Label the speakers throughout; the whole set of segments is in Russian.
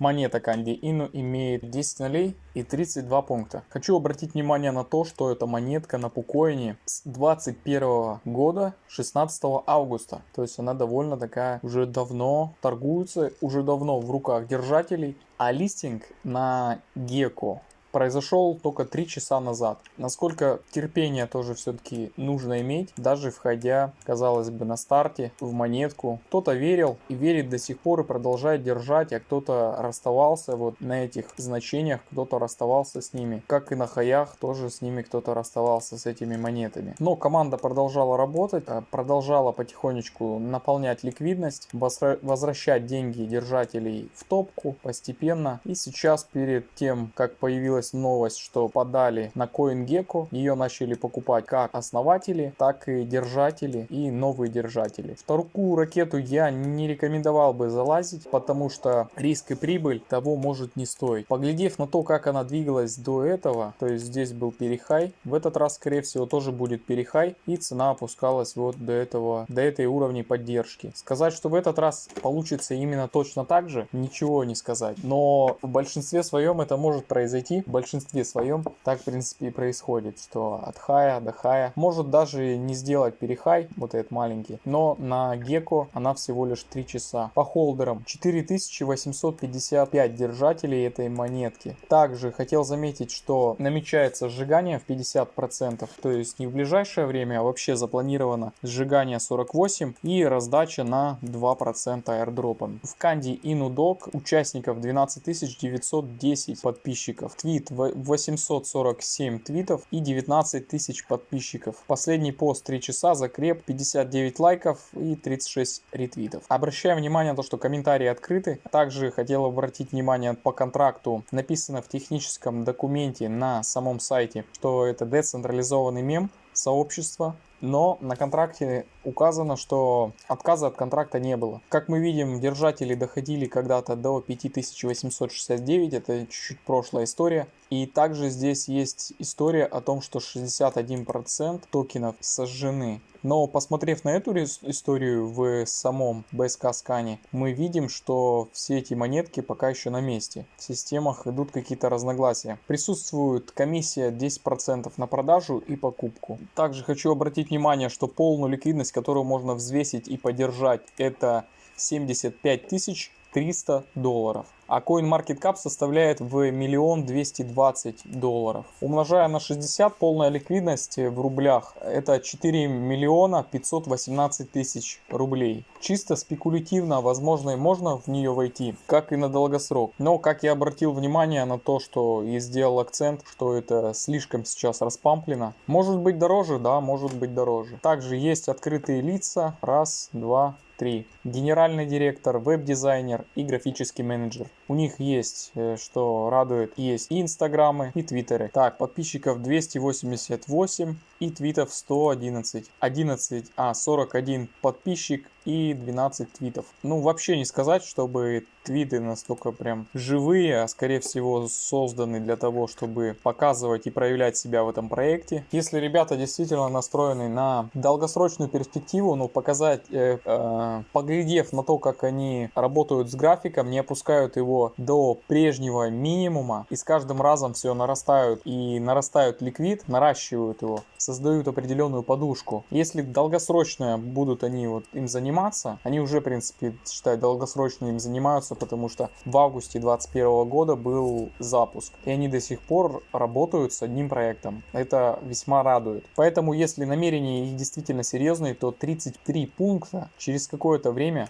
Speaker 1: Монета Candy Inu имеет 10 нулей и 32 пункта. Хочу обратить внимание на то, что эта монетка на Пукоине с 21 года, 16 августа. То есть она довольно такая, уже давно торгуется, уже давно в руках держателей. А листинг на Gecko произошел только 3 часа назад. Насколько терпения тоже все-таки нужно иметь, даже входя, казалось бы, на старте в монетку. Кто-то верил и верит до сих пор и продолжает держать, а кто-то расставался вот на этих значениях, кто-то расставался с ними. Как и на хаях, тоже с ними кто-то расставался, с этими монетами. Но команда продолжала работать, продолжала потихонечку наполнять ликвидность, возвращать деньги держателей в топку постепенно. И сейчас перед тем, как появилась новость, что подали на CoinGecko, ее начали покупать как основатели, так и держатели и новые держатели. В такую ракету я не рекомендовал бы залазить, потому что риск и прибыль того может не стоить. Поглядев на то, как она двигалась до этого, то есть здесь был перехай, в этот раз, скорее всего, тоже будет перехай, и цена опускалась вот до этой уровня поддержки. Сказать, что в этот раз получится именно точно так же, ничего не сказать. Но в большинстве своем это может произойти. В большинстве своем так, в принципе, и происходит, что от хая до хая. Может даже не сделать перехай, вот этот маленький, но на Gecko она всего лишь 3 часа. По холдерам 4855 держателей этой монетки. Также хотел заметить, что намечается сжигание в 50%, то есть не в ближайшее время, а вообще запланировано сжигание 48 и раздача на 2% airdropом. В Candy Inu Dog участников 12910 подписчиков. Твит 847 твитов и 19 тысяч подписчиков. Последний пост 3 часа, закреп 59 лайков и 36 ретвитов. Обращаем внимание на то, что комментарии открыты. Также хотел обратить внимание по контракту. Написано в техническом документе на самом сайте, что это децентрализованный мем сообщества. Но на контракте указано, что отказа от контракта не было. Как мы видим, держатели доходили когда-то до 5869, это чуть-чуть прошлая история. И также здесь есть история о том, что 61% токенов сожжены. Но посмотрев на эту историю в самом BSK скане, мы видим, что все эти монетки пока еще на месте. В системах идут какие-то разногласия. Присутствует комиссия 10% на продажу и покупку. Также хочу обратить внимание, что полную ликвидность, которую можно взвесить и поддержать, это 75 300 долларов. А CoinMarketCap составляет в 1 220 000 долларов. Умножая на 60, полная ликвидность в рублях это 4 518 000 рублей. Чисто спекулятивно, возможно, и можно в нее войти, как и на долгосрок. Но, как я обратил внимание на то, что и сделал акцент, что это слишком сейчас распамплено. Может быть дороже, да, может быть дороже. Также есть открытые лица. Раз, два, 3. Генеральный директор, веб-дизайнер и графический менеджер. У них есть, что радует, есть и инстаграмы, и твиттеры. Так, подписчиков 288 и твитов 111. 41 подписчик и 12 твитов. Ну, вообще не сказать, чтобы твиты настолько прям живые, а скорее всего созданы для того, чтобы показывать и проявлять себя в этом проекте. Если ребята действительно настроены на долгосрочную перспективу, ну, показать, поглядев на то, как они работают с графиком, не опускают его до прежнего минимума, и с каждым разом все нарастают ликвид, наращивают его, создают определенную подушку. Если долгосрочно будут они вот им заниматься, они уже, в принципе, считай, долгосрочно им занимаются, потому что в августе 2021 года был запуск, и они до сих пор работают с одним проектом. Это весьма радует. Поэтому, если намерения их действительно серьезные, то 33 пункта через какое-то время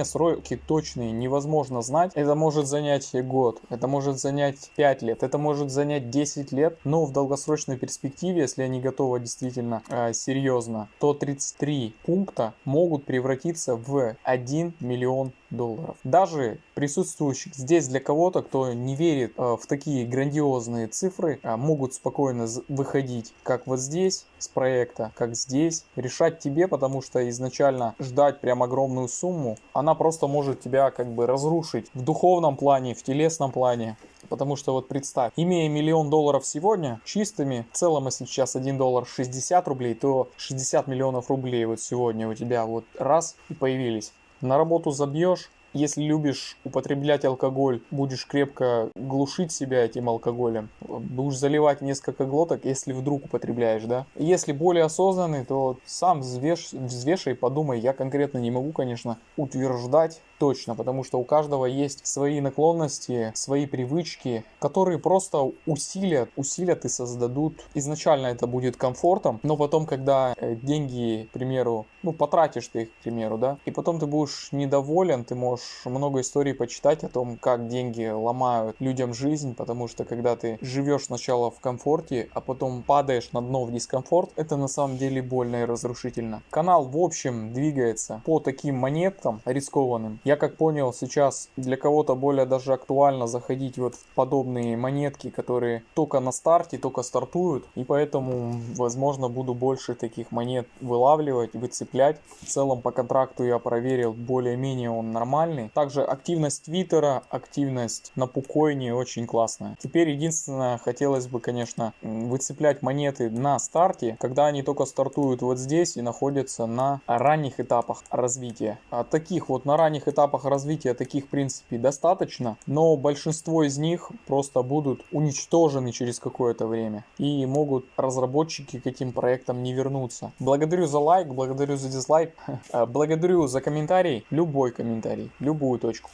Speaker 1: сроки точные невозможно знать. Это может занять год, это может занять 5 лет, это может занять 10 лет. Но в долгосрочной перспективе, если они готовы действительно серьезно, то 33 пункта могут превратиться в 1 миллион долларов. Даже присутствующих здесь для кого-то, кто не верит в такие грандиозные цифры, могут спокойно выходить как вот здесь с проекта, как здесь. Решать тебе, потому что изначально ждать прям огромную сумму, она просто может тебя как бы разрушить в духовном плане, в телесном плане. Потому что вот представь, имея 1 миллион долларов сегодня чистыми, в целом, если сейчас 1 доллар 60 рублей, то 60 миллионов рублей вот сегодня у тебя вот раз и появились. На работу забьешь, Если любишь употреблять алкоголь, будешь крепко глушить себя этим алкоголем, будешь заливать несколько глоток, если вдруг употребляешь, да. Если более осознанный, то сам взвешай, подумай. Я конкретно не могу, конечно, утверждать точно, потому что у каждого есть свои наклонности, свои привычки, которые просто усилят и создадут. Изначально это будет комфортом, но потом, когда деньги, к примеру, потратишь ты их, к примеру, да, и потом ты будешь недоволен, ты можешь много историй почитать о том, как деньги ломают людям жизнь, потому что когда ты живешь сначала в комфорте, а потом падаешь на дно в дискомфорт, это на самом деле больно и разрушительно. Канал в общем двигается по таким монетам рискованным. Я как понял, сейчас для кого-то более даже актуально заходить вот в подобные монетки, которые только на старте, только стартуют, и поэтому, возможно, буду больше таких монет вылавливать, выцеплять. В целом по контракту я проверил, более-менее он нормальный. Также активность Твиттера, активность на Пукоине очень классная. Теперь единственное, хотелось бы, конечно, выцеплять монеты на старте, когда они только стартуют вот здесь и находятся на ранних этапах развития. А таких вот на ранних этапах развития, таких в принципе достаточно, но большинство из них просто будут уничтожены через какое-то время и могут разработчики к этим проектам не вернуться. Благодарю за лайк, благодарю за дизлайк, благодарю за комментарий, любой комментарий, любую точку.